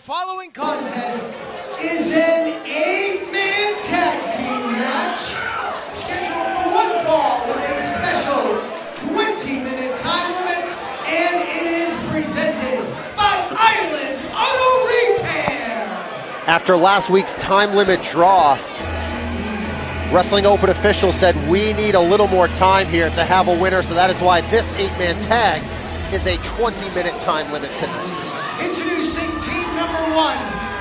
following contest is an 8-man tag team match scheduled for one fall with a special 20-minute time limit, and it is presented by Island Auto Repair. After last week's time limit draw, Wrestling Open officials said we need a little more time here to have a winner, so that is why this 8-man tag is a 20-minute time limit tonight. Introducing team number 1.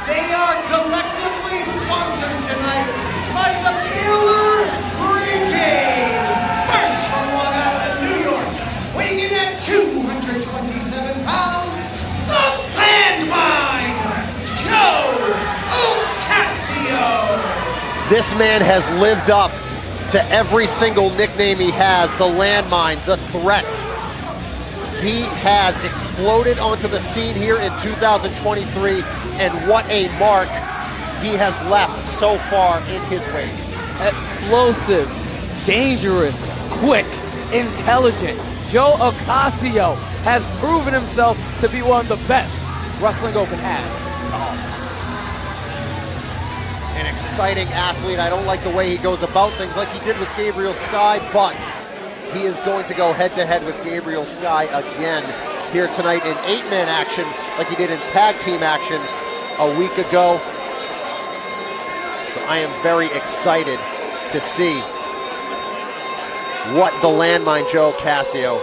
They are collectively sponsored tonight by the Killer Brigade. First from Long Island, New York, weighing in at 227 pounds, the Landmine, Joe Ocasio. This man has lived up to every single nickname he has. The Landmine, the Threat. He has exploded onto the scene here in 2023, and what a mark he has left so far in his wake. Explosive, dangerous, quick, intelligent. Joe Ocasio has proven himself to be one of the best Wrestling Open has to offer. An exciting athlete. I don't like the way he goes about things like he did with Gabriel Skye, but he is going to go head-to-head with Gabriel Skye again here tonight in 8-man action like he did in tag team action a week ago. So I am very excited to see what the Landmine Joe Ocasio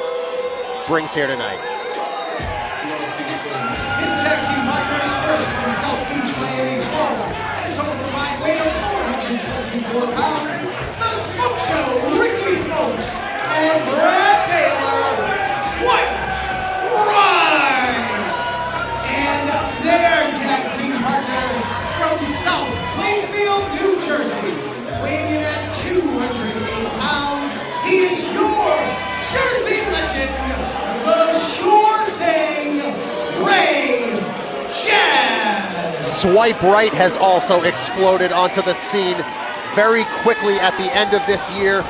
brings here tonight. His tag team partner is first from South Beach, Miami, Florida, at a total combined weight of 424 pounds. The Smoke Show, Ricky Smokes, and Brad Baylor, Swipe Right. And their tag team partner from South Plainfield, New Jersey, weighing in at 208 pounds. He is your Jersey legend, the Sure Thing, Ray Jaz. Swipe Right has also exploded onto the scene very quickly at the end of this year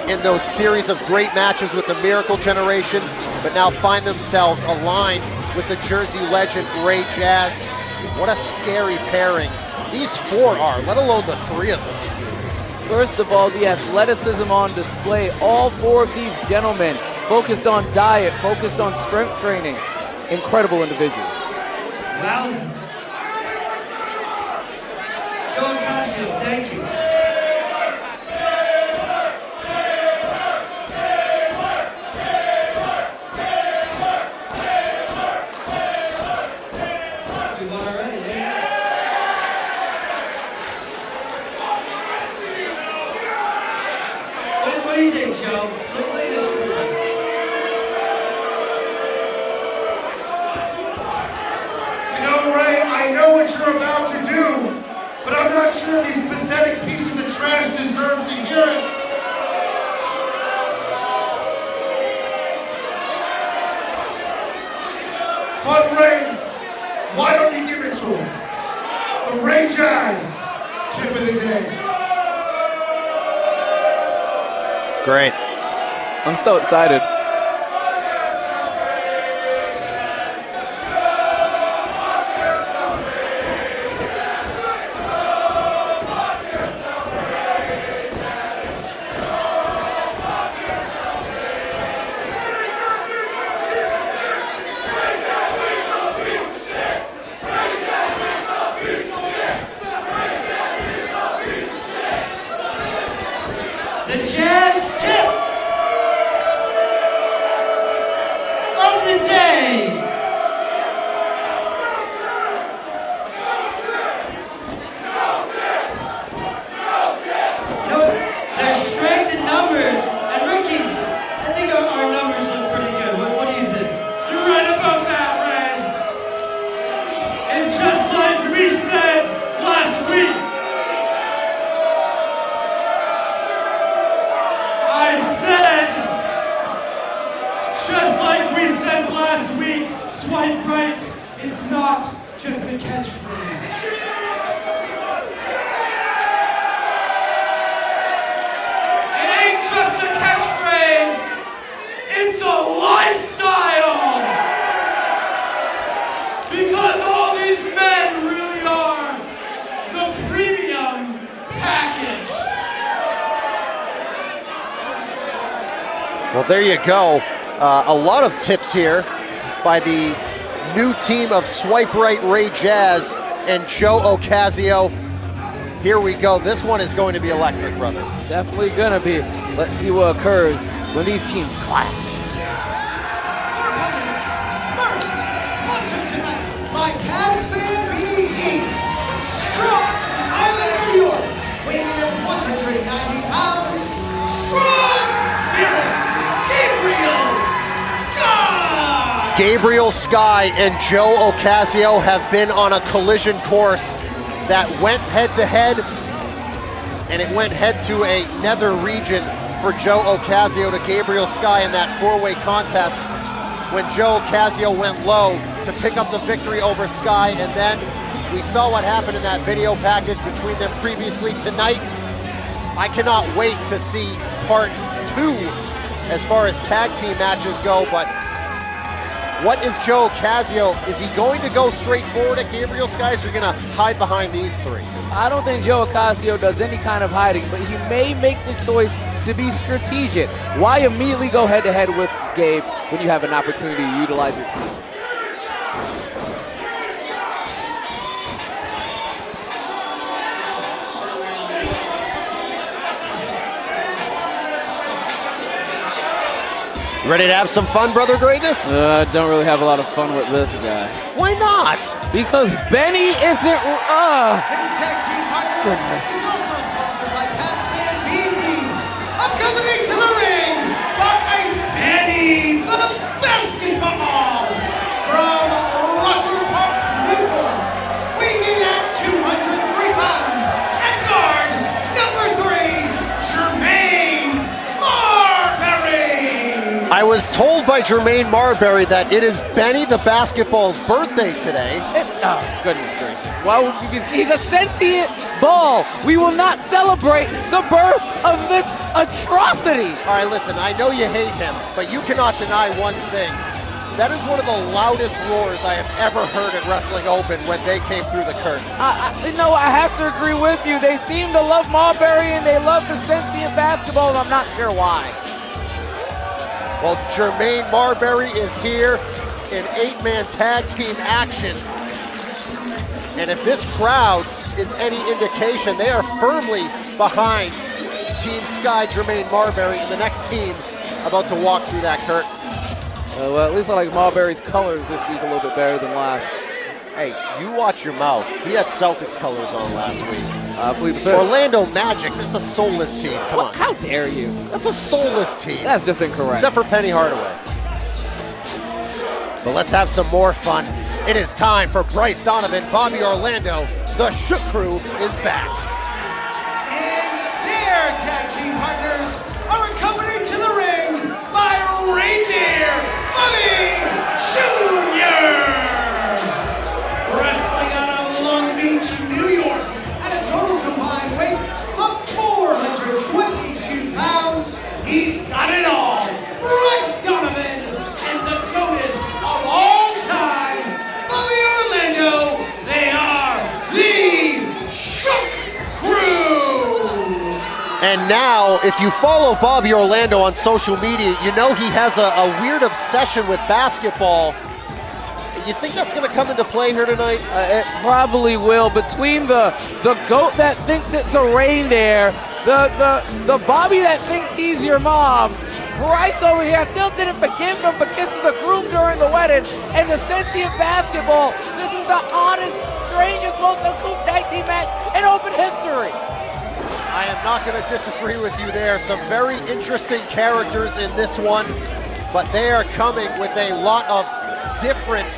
in those series of great matches with the Miracle Generation, but now find themselves aligned with the Jersey legend Ray Jaz. What a scary pairing these four are, let alone the three of them. First of all, the athleticism on display. All four of these gentlemen focused on diet, focused on strength training. Incredible individuals. Well, Joe Ocasio, thank you. What do you think, Joe? Lay this for me. You know, Ray, I know what you're about to do, but I'm not sure these pathetic pieces of trash deserve to hear it. But Ray, why don't you give it to him? The Ray Jaz tip of the day. Great. I'm so excited. The Jazz tip of the day. You know, their strength in numbers, and Ricky, I think our numbers look pretty good. What do you think? You're right about that, Ray. And just like we said last week, just like we said last week, Swipe Right, it's not just a catchphrase. It ain't just a catchphrase, it's a lifestyle. Because all these men Well, there you go. A lot of tips here by the new team of Swipe Right Ray Jaz and Joe Ocasio. Here we go. This one is going to be electric, brother. Definitely gonna be. Let's see what occurs when these teams clash. Our opponents, first, sponsored tonight by Cavs Fan BE. Strong out of New York, weighing in at 190 pounds. Strong spirit, Gabriel Skye. Gabriel Skye and Joe Ocasio have been on a collision course that went head-to-head, and it went head to a nether region for Joe Ocasio to Gabriel Skye in that four-way contest when Joe Ocasio went low to pick up the victory over Skye, and then we saw what happened in that video package between them previously tonight. I cannot wait to see part 2 as far as tag team matches go, but what is Joe Ocasio? Is he going to go straight forward at Gabriel Skye, or is he going to hide behind these three? I don't think Joe Ocasio does any kind of hiding, but he may make the choice to be strategic. Why immediately go head-to-head with Gabe when you have an opportunity to utilize your team? Ready to have some fun, Brother Greatness? Don't really have a lot of fun with this guy. Why not? Because Benny isn't, This tag team partner Goodness. is also sponsored by Cavs Fan BE. Accompanied to the ring by Benny the Basketball from Rocker Park, New York, weighing in at 203 pounds. At guard, number 3, Jermaine Marbury. I was told by Jermaine Marbury that it is Benny the Basketball's birthday today. Oh, goodness gracious. Why would we be? He's a sentient ball. We will not celebrate the birth of this atrocity. All right, listen, I know you hate him, but you cannot deny one thing. That is one of the loudest roars I have ever heard at Wrestling Open when they came through the curtain. I have to agree with you. They seem to love Marbury and they love the sentient basketball, and I'm not sure why. Well, Jermaine Marbury is here in 8-man tag team action. And if this crowd is any indication, they are firmly behind Team Skye, Jermaine Marbury, and the next team about to walk through that curtain. Well, at least I like Marbury's colors this week a little bit better than last. Hey, you watch your mouth. He had Celtics colors on last week. Plead the fifth. Orlando Magic, that's a soulless team. Come on. How dare you? That's a soulless team. That's just incorrect. Except for Penny Hardaway. But let's have some more fun. It is time for Bryce Donovan, Bobby Orlando. The Shook Crew is back. And their tag team partners are accompanied to the ring by Reindeer Bobby Jr. Wrestling out of Long Beach, New York, at a total combined weight of 422 pounds. He's got it all. Bryce Donovan and the GOATest of all time, Bobby Orlando. They are the Shook Crew. And now, if you follow Bobby Orlando on social media, you know he has a weird obsession with basketball. You think that's going to come into play here tonight? It probably will. Between the goat that thinks it's a reindeer, the Bobby that thinks he's your mom, Bryce over here still didn't forgive him for kissing the groom during the wedding, and the sentient basketball. This is the oddest, strangest, most uncouth tag team match in open history. I am not going to disagree with you there. Some very interesting characters in this one, but they are coming with a lot of different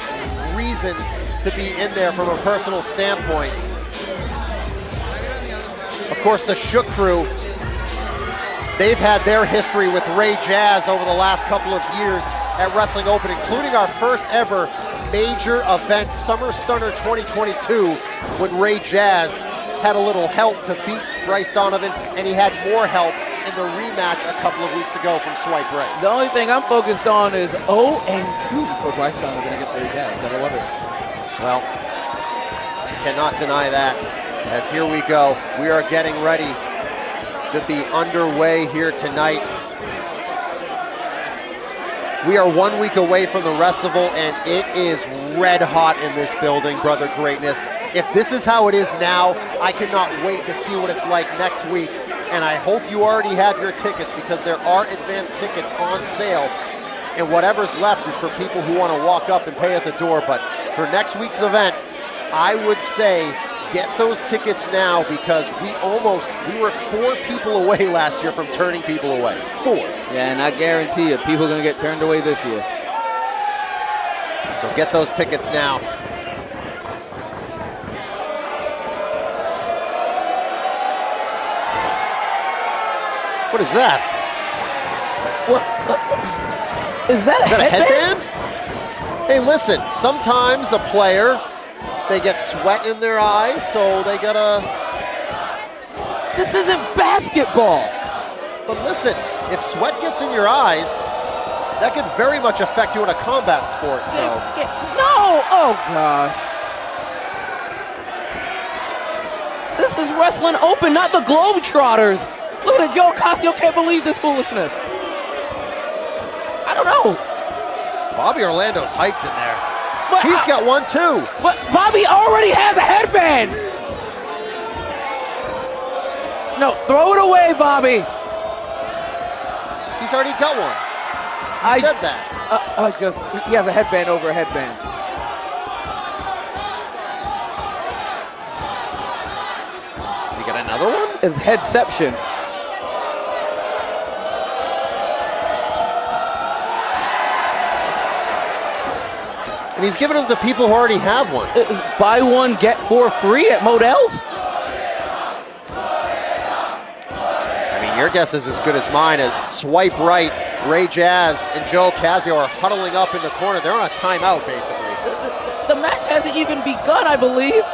reasons to be in there from a personal standpoint. Of course, the Shook Crew, they've had their history with Ray Jaz over the last couple of years at Wrestling Open, including our first ever major event, Summer Stunner 2022, when Ray Jaz had a little help to beat Bryce Donovan, and he had more help in the rematch a couple of weeks ago from Swipe Right. The only thing I'm focused on is 0-2 for Bryce Donovan against Ray Jaz. Gotta love it. Well, cannot deny that, as here we go. We are getting ready to be underway here tonight. We are 1 week away from the Wrestlevel, and it is red hot in this building, Brother Greatness. If this is how it is now, I cannot wait to see what it's like next week. And I hope you already have your tickets, because there are advanced tickets on sale. And whatever's left is for people who want to walk up and pay at the door. But for next week's event, I would say get those tickets now, because we were 4 people away last year from turning people away. 4. Yeah, and I guarantee you, people are going to get turned away this year. So get those tickets now. What is that? What? Is that a headband? Hey, listen, sometimes a player, they get sweat in their eyes, so they gotta... This isn't basketball. But listen, if sweat gets in your eyes, that could very much affect you in a combat sport, so... No! Oh, gosh. This is Wrestling Open, not the Globetrotters. Look at Joe Ocasio, can't believe this foolishness. I don't know. Bobby Orlando's hyped in there. But He's got one, too. But Bobby already has a headband. No, throw it away, Bobby. He's already got one. I said that. He has a headband over a headband. You got another one? It's headception. And he's giving them to people who already have one. It's buy one, get 4 free at Modell's? I mean, your guess is as good as mine. As swipe right, Ray Jaz and Joe Ocasio are huddling up in the corner. They're on a timeout, basically. The match hasn't even begun, I believe.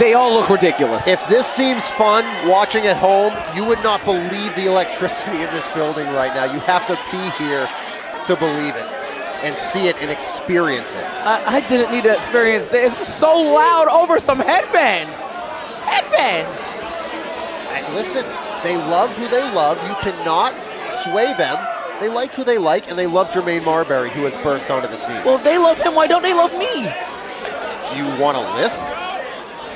They all look ridiculous. If this seems fun watching at home, you would not believe the electricity in this building right now. You have to be here to believe it and see it and experience it. I didn't need to experience this. It's so loud over some headbands. Headbands. And listen, they love who they love. You cannot sway them. They like who they like, and they love Jermaine Marbury, who has burst onto the scene. Well, if they love him, why don't they love me? Do you want a list?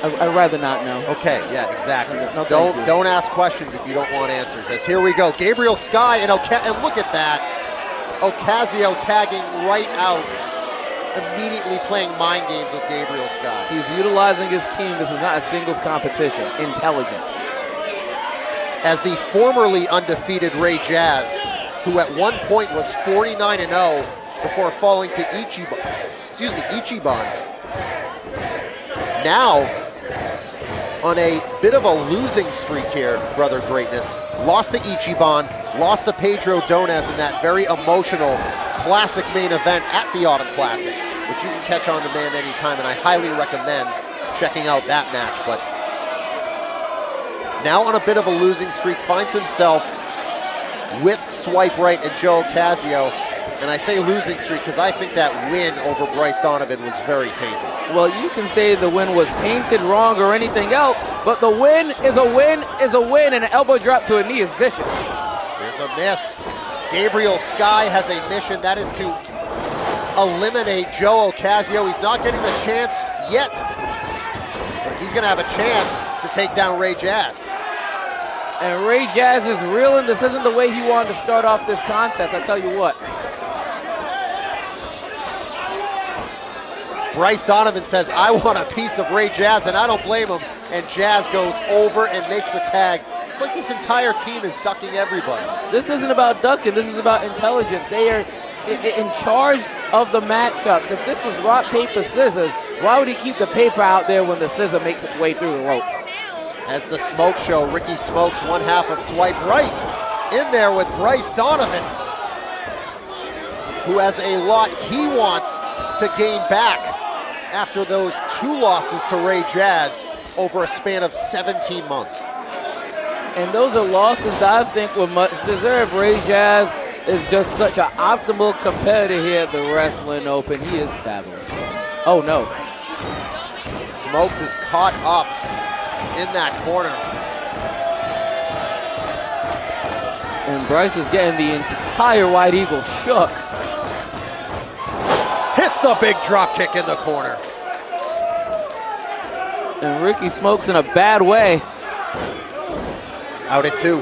I'd rather not know. Okay, yeah, exactly. No, don't ask questions if you don't want answers. As here we go, Gabriel Skye and look at that. Ocasio tagging right out, immediately playing mind games with Gabriel Skye. He's utilizing his team. This is not a singles competition. Intelligent. As the formerly undefeated Ray Jaz, who at one point was 49-0 before falling to Ichiban. Now, on a bit of a losing streak here, Brother Greatness. Lost to Ichiban, lost to Pedro Donez in that very emotional classic main event at the Autumn Classic, which you can catch on demand anytime, and I highly recommend checking out that match. But now on a bit of a losing streak, finds himself with Swipe Right and Joe Ocasio. And I say losing streak because I think that win over Bryce Donovan was very tainted. Well, you can say the win was tainted, wrong, or anything else, but the win is a win is a win, and an elbow drop to a knee is vicious. There's a miss. Gabriel Skye has a mission. That is to eliminate Joe Ocasio. He's not getting the chance yet, but he's going to have a chance to take down Ray Jaz. And Ray Jaz is reeling. This isn't the way he wanted to start off this contest, I tell you what. Bryce Donovan says, I want a piece of Ray Jaz, and I don't blame him. And Jaz goes over and makes the tag. It's like this entire team is ducking everybody. This isn't about ducking. This is about intelligence. They are in charge of the matchups. If this was rock, paper, scissors, why would he keep the paper out there when the scissor makes its way through the ropes? As the Smoke Show, Ricky Smokes, one half of Swipe Right, in there with Bryce Donovan, who has a lot he wants to gain back after those 2 losses to Ray Jaz over a span of 17 months. And those are losses that I think were much deserved. Ray Jaz is just such an optimal competitor here at the Wrestling Open. He is fabulous. Oh, no. Smokes is caught up in that corner. And Bryce is getting the entire White Eagle shook. Hits the big drop kick in the corner. And Ricky Smokes in a bad way. Out at 2.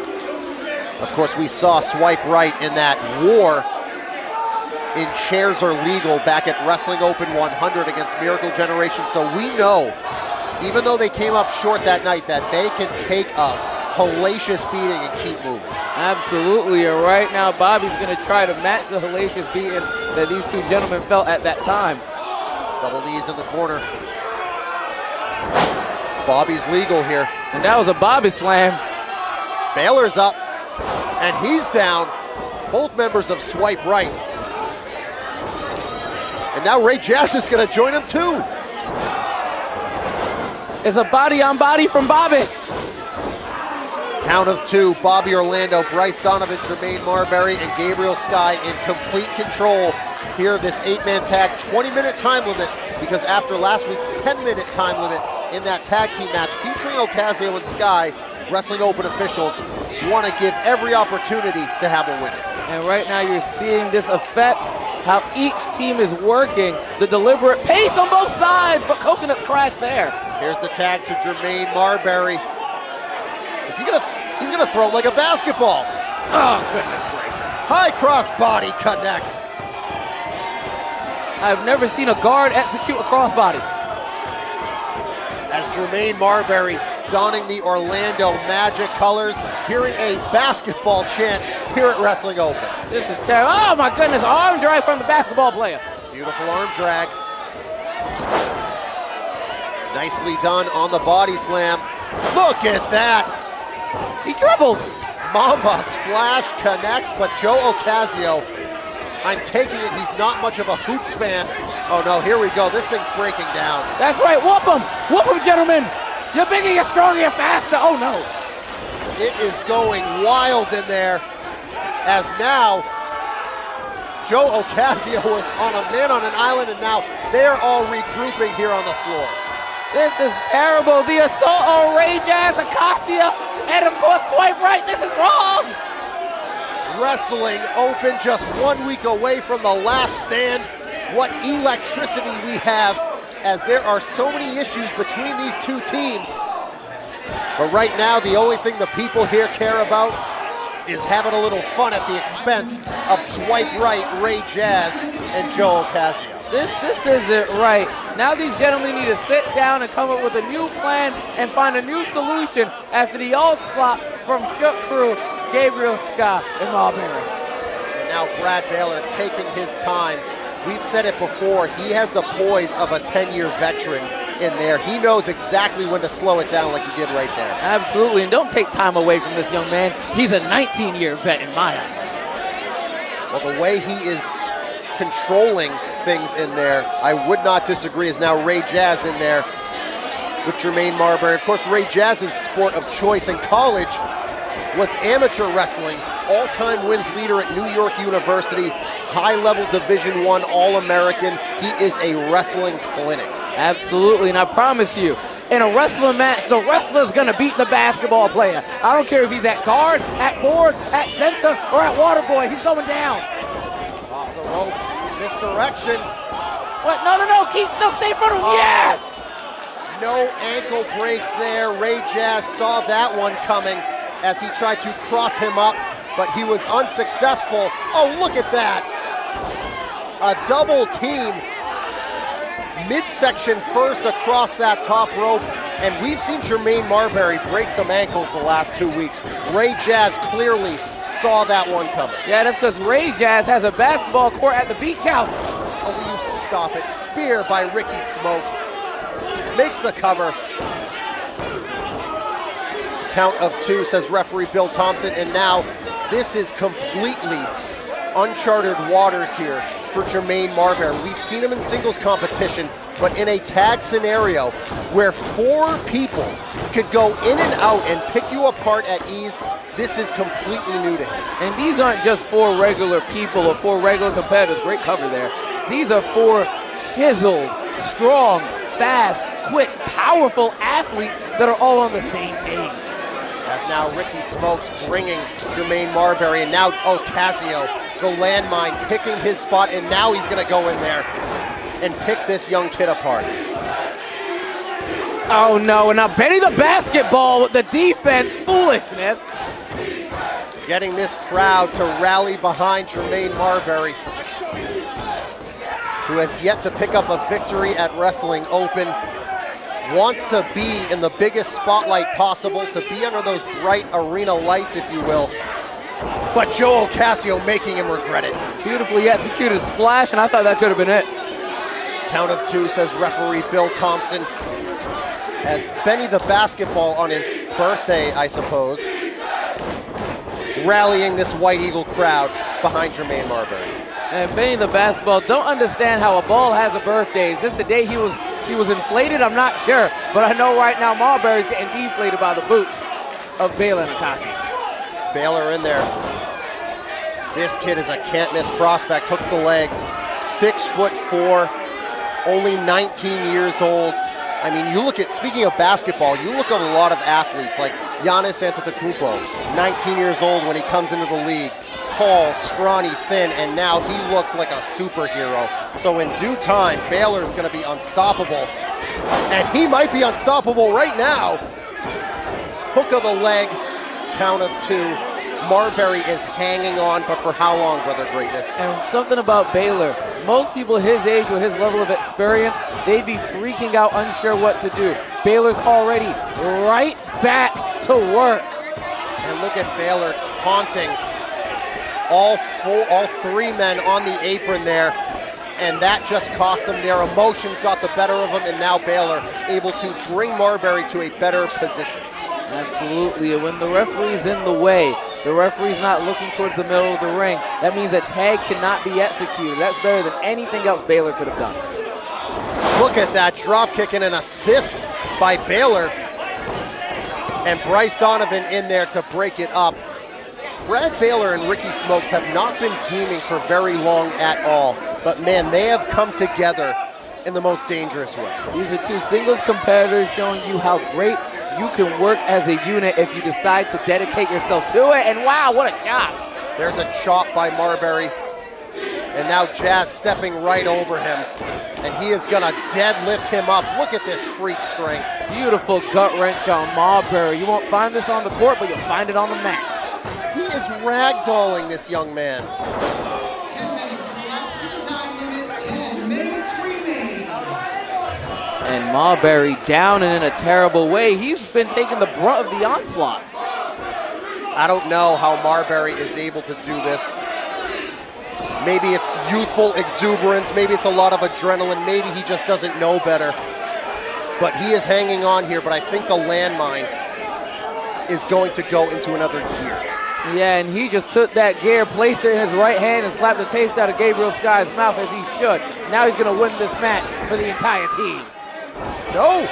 Of course, we saw Swipe Right in that war in Chairs Are Legal back at Wrestling Open 100 against Miracle Generation. So we know, even though they came up short that night, that they can take a hellacious beating and keep moving. Absolutely, and right now Bobby's going to try to match the hellacious beating that these two gentlemen felt at that time. Double knees in the corner. Bobby's legal here. And that was a Bobby slam. Baylor's up, and he's down. Both members of Swipe Right. And now Ray Jaz is going to join him too. It's a body on body from Bobby. Count of 2, Bobby Orlando, Bryce Donovan, Jermaine Marbury, and Gabriel Skye in complete control here of this 8-man tag, 20-minute time limit, because after last week's 10-minute time limit in that tag team match featuring Ocasio and Skye, Wrestling Open officials want to give every opportunity to have a winner. And right now you're seeing this affects how each team is working, the deliberate pace on both sides, but Coconuts crash there. Here's the tag to Jermaine Marbury. He's gonna throw like a basketball. Oh, goodness gracious. High cross body connects. I've never seen a guard execute a crossbody. As Jermaine Marbury donning the Orlando Magic colors, hearing a basketball chant here at Wrestling Open. This is terrible. Oh my goodness, arm drag from the basketball player. Beautiful arm drag. Nicely done on the body slam. Look at that. He dribbled. Mamba splash connects, but Joe Ocasio, I'm taking it he's not much of a hoops fan. Oh no, here we go. This thing's breaking down. That's right, whoop him. Whoop him, gentlemen. You're bigger, you're stronger, you're faster. Oh no. It is going wild in there, as now Joe Ocasio was on a man on an island, and now they're all regrouping here on the floor. This is terrible. The assault on Ray Jaz, Ocasio, and of course Swipe Right. This is wrong. Wrestling Open just 1 week away from the last stand. What electricity we have, as there are so many issues between these two teams. But right now, the only thing the people here care about is having a little fun at the expense of Swipe Right, Ray Jaz, and Joe Ocasio. This isn't right. Now these gentlemen need to sit down and come up with a new plan and find a new solution after the old slop from Shook Crew, Gabriel Skye, and Marbury. And now Brad Baylor taking his time. We've said it before, he has the poise of a 10-year veteran in there. He knows exactly when to slow it down like he did right there. Absolutely, and don't take time away from this young man. He's a 19-year vet in my eyes. Well, the way he is controlling things in there, I would not disagree, is now Ray Jaz in there with Jermaine Marbury. Of course, Ray Jaz's sport of choice in college was amateur wrestling, all-time wins leader at New York University, high-level Division I All-American. He is a wrestling clinic. Absolutely, and I promise you, in a wrestling match, the wrestler's gonna beat the basketball player. I don't care if he's at guard, at board, at center, or at water boy, he's going down. Off the ropes, misdirection. What? No, stay in front of him, yeah! No ankle breaks there. Ray Jaz saw that one coming as he tried to cross him up, but he was unsuccessful. Oh, look at that. A double team, midsection first across that top rope, and we've seen Jermaine Marbury break some ankles the last 2 weeks. Ray Jaz clearly saw that one coming. Yeah, that's because Ray Jaz has a basketball court at the beach house. Oh, will you stop it? Spear by Ricky Smokes. Makes the cover. Count of 2, says referee Bill Thompson, and now this is completely uncharted waters here for Jermaine Marbury. We've seen him in singles competition, but in a tag scenario where 4 people could go in and out and pick you apart at ease, this is completely new to him. And these aren't just 4 regular people or 4 regular competitors. Great cover there. These are 4 chiseled, strong, fast, quick, powerful athletes that are all on the same page. As now Ricky Smokes bringing Jermaine Marbury, and now Ocasio, the landmine, picking his spot, and now he's going to go in there and pick this young kid apart. Oh no, and now Benny the Basketball with the defense, foolishness. Getting this crowd to rally behind Jermaine Marbury, who has yet to pick up a victory at Wrestling Open. Wants to be in the biggest spotlight possible, to be under those bright arena lights, if you will. But Joe Ocasio making him regret it. Beautifully executed splash, and I thought that could have been it. Count of two, says referee Bill Thompson. As Benny the Basketball on his birthday, I suppose, rallying this White Eagle crowd behind Jermaine Marbury. And Benny the Basketball don't understand how a ball has a birthday. Is this the day he was inflated? I'm not sure, but I know right now Marbury's getting deflated by the boots of Baylor and Ocasio. Baylor in there. This kid is a can't-miss prospect. Hooks the leg. 6'4", only 19 years old. I mean, you look at, speaking of basketball, you look at a lot of athletes like Giannis Antetokounmpo, 19 years old when he comes into the league. Tall, scrawny, thin, and now he looks like a superhero. So in due time, Baylor's going to be unstoppable. And he might be unstoppable right now. Hook of the leg, count of two. Marbury is hanging on, but for how long, Brother Greatness? And something about Baylor, most people his age with his level of experience, they'd be freaking out, unsure what to do. Baylor's already right back to work. And look at Baylor taunting all three men on the apron there, and that just cost them. Their emotions got the better of them, and now Baylor able to bring Marbury to a better position. Absolutely, and when the referee's in the way, the referee's not looking towards the middle of the ring, that means a tag cannot be executed. That's better than anything else Baylor could have done. Look at that drop kick and an assist by Baylor. And Bryce Donovan in there to break it up. Brad Baylor and Ricky Smokes have not been teaming for very long at all, but man, they have come together in the most dangerous way. These are two singles competitors showing you how great you can work as a unit if you decide to dedicate yourself to it, and wow, what a chop. There's a chop by Marbury, and now Jaz stepping right over him, and he is gonna deadlift him up. Look at this freak strength. Beautiful gut wrench on Marbury. You won't find this on the court, but you'll find it on the mat. He is ragdolling this young man. 10 minutes elapsed the time limit, 10 minutes remaining. And Marbury down and in a terrible way. He's been taking the brunt of the onslaught. I don't know how Marbury is able to do this. Maybe it's youthful exuberance, maybe it's a lot of adrenaline, maybe he just doesn't know better. But he is hanging on here, but I think the landmine is going to go into another gear. Yeah, and he just took that gear, placed it in his right hand, and slapped the taste out of Gabriel Skye's mouth, as he should. Now he's going to win this match for the entire team. No!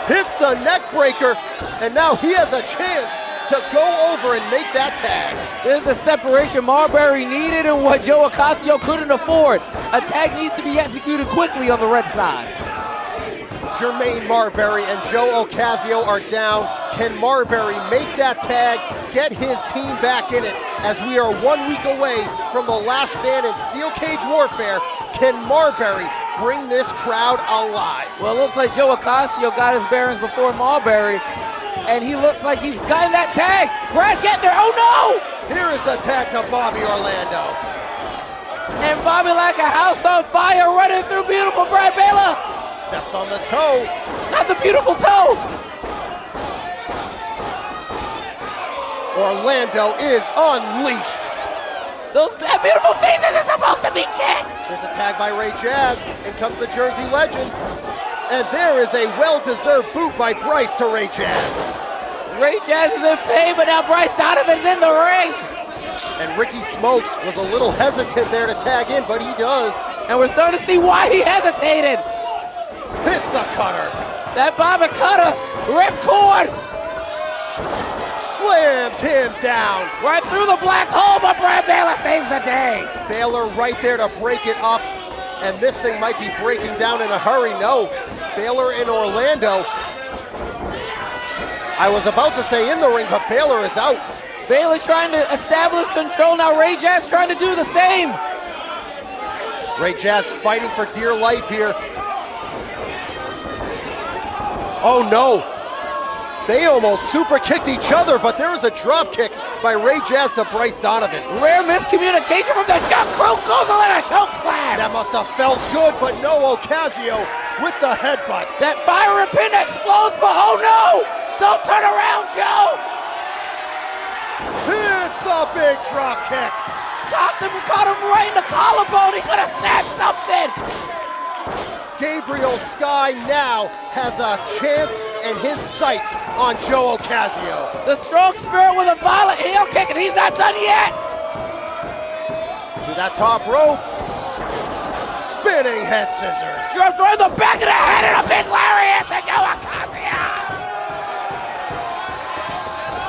Hits the neck breaker, and now he has a chance to go over and make that tag. There's the separation Marbury needed and what Joe Ocasio couldn't afford. A tag needs to be executed quickly on the red side. Jermaine Marbury and Joe Ocasio are down. Can Marbury make that tag, get his team back in it, as we are 1 week away from the last stand in Steel Cage Warfare? Can Marbury bring this crowd alive? Well, it looks like Joe Ocasio got his bearings before Marbury, and he looks like he's gotten that tag. Brad, get there. Oh, no! Here is the tag to Bobby Orlando. And Bobby like a house on fire running through beautiful Brad Baylor. Steps on the toe. Not the beautiful toe. Orlando is unleashed. Those beautiful faces are supposed to be kicked. There's a tag by Ray Jaz. In comes the Jersey legend. And there is a well-deserved boot by Bryce to Ray Jaz. Ray Jaz is in pain, but now Bryce Donovan's in the ring. And Ricky Smokes was a little hesitant there to tag in, but he does. And we're starting to see why he hesitated. Hits the cutter. That Bobby cutter, ripcord. Slams him down. Right through the black hole, but Brad Baylor saves the day. Baylor right there to break it up. And this thing might be breaking down in a hurry. No, Baylor in Orlando. I was about to say in the ring, but Baylor is out. Baylor trying to establish control. Now Ray Jaz trying to do the same. Ray Jaz fighting for dear life here. Oh no. They almost super kicked each other, but there was a drop kick by Ray Jaz to Bryce Donovan. Rare miscommunication from the shot. Crow goes on a choke slam. That must have felt good, but no, Ocasio with the headbutt. That fire and pin explodes, but oh no! Don't turn around, Joe! It's the big drop kick. Caught him right in the collarbone. He could have snapped something. Gabriel Skye now has a chance and his sights on Joe Ocasio. The strong spirit with a violent heel kick, and he's not done yet. To that top rope. Spinning head scissors. Dropped right in the back of the head and a big lariat to Joe Ocasio.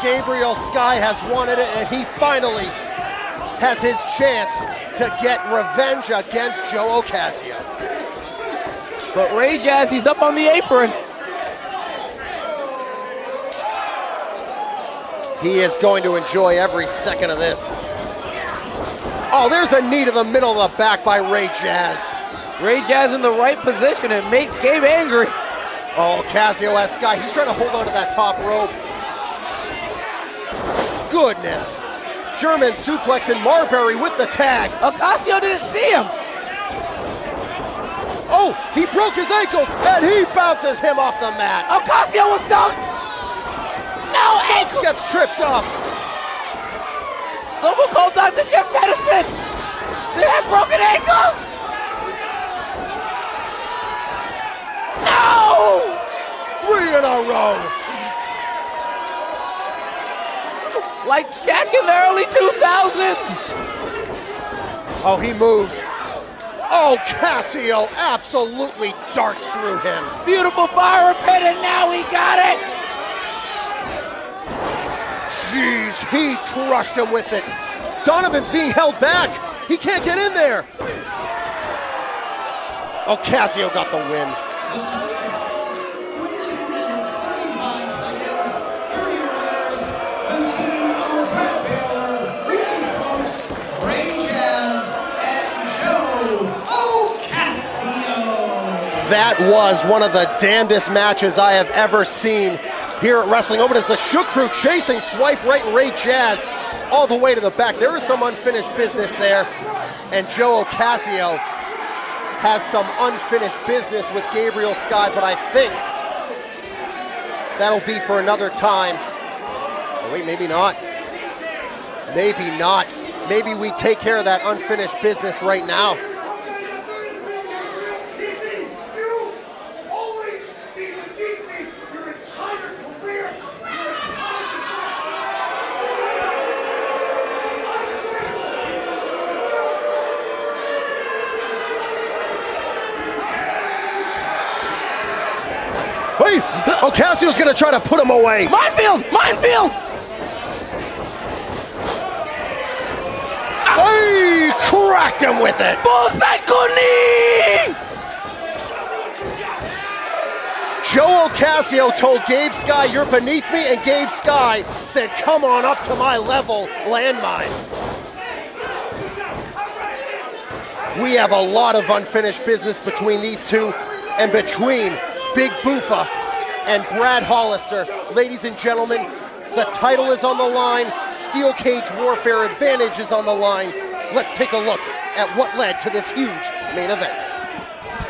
Gabriel Skye has wanted it, and he finally has his chance to get revenge against Joe Ocasio. But Ray Jaz, he's up on the apron. He is going to enjoy every second of this. Oh, there's a knee to the middle of the back by Ray Jaz. Ray Jaz in the right position. It makes Gabe angry. Oh, Ocasio has Skye. He's trying to hold on to that top rope. Goodness. German suplex and Marbury with the tag. Ocasio didn't see him. Oh, he broke his ankles, and he bounces him off the mat. Ocasio was dunked. No, ankles. Gets tripped up. Someone called Dr. Jeff Medicine. They have broken ankles. No! 3 in a row. Like Shaq in the early 2000s. Oh, he moves. Oh, Ocasio absolutely darts through him. Beautiful fire pit, and now he got it. Jeez, he crushed him with it. Donovan's being held back. He can't get in there. Ocasio got the win. 14 minutes, 35 seconds. Here are your winners. The team of Brett Baylor, Ricky Smokes, Ray Jaz, and Joe Ocasio. That was one of the damnedest matches I have ever seen here at Wrestling Open as the Shook Crew chasing Swipe Right and Ray Jaz all the way to the back. There is some unfinished business there, and Joe Ocasio has some unfinished business with Gabriel Skye, but I think that'll be for another time. Oh, wait, maybe not. Maybe not. Maybe we take care of that unfinished business right now. Wait, Ocasio's gonna try to put him away. Minefield! Minefield! He cracked him with it. Bullseye knee! Joe Ocasio told Gabe Skye, "You're beneath me," and Gabe Skye said, "Come on up to my level, landmine." We have a lot of unfinished business between these two and between Big Boofa and Brad Hollister. Ladies and gentlemen, the title is on the line. Steel Cage Warfare Advantage is on the line. Let's take a look at what led to this huge main event.